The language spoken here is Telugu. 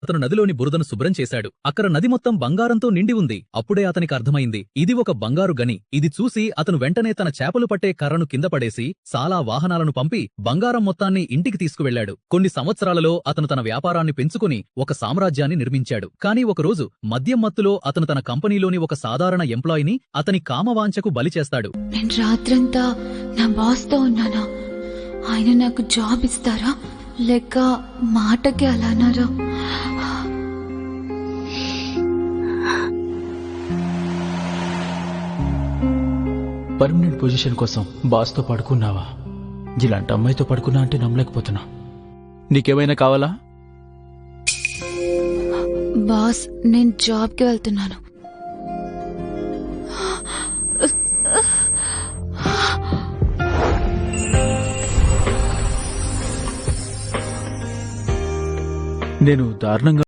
అతను నదిలోని బురదను శుభ్రం చేశాడు. అక్కడ నది మొత్తం బంగారంతో నిండి ఉంది. అప్పుడే అతనికి అర్థమైంది, ఇది ఒక బంగారు గని. ఇది చూసి అతను వెంటనే తన చేపలు పట్టే కర్రను కింద పడేసి చాలా వాహనాలను పంపి బంగారం మొత్తాన్ని ఇంటికి తీసుకువెళ్లాడు. కొన్ని సంవత్సరాలలో అతను తన వ్యాపారాన్ని పెంచుకుని ఒక సామ్రాజ్యాన్ని నిర్మించాడు. కానీ ఒకరోజు మద్యం మత్తులో అతను తన కంపెనీలోని ఒక సాధారణ ఎంప్లాయీని అతని కామవాంఛకు బలి చేస్తాడు. నేను రాత్రంతా నా బాస్తో ఉన్నానా? ఆయన నాకు జాబ్ ఇస్తారా లేక మాటకి అలా అన్నారా? పర్మనెంట్ పొజిషన్ కోసం బాస్తో పడుకున్నావా? ఇలాంటి అమ్మాయితో పడుకున్నా అంటే నమ్మలేకపోతున్నా. నీకేమైనా కావాలా? బాస్, నేను జాబ్కి వెళ్తున్నాను. నేను దారుణంగా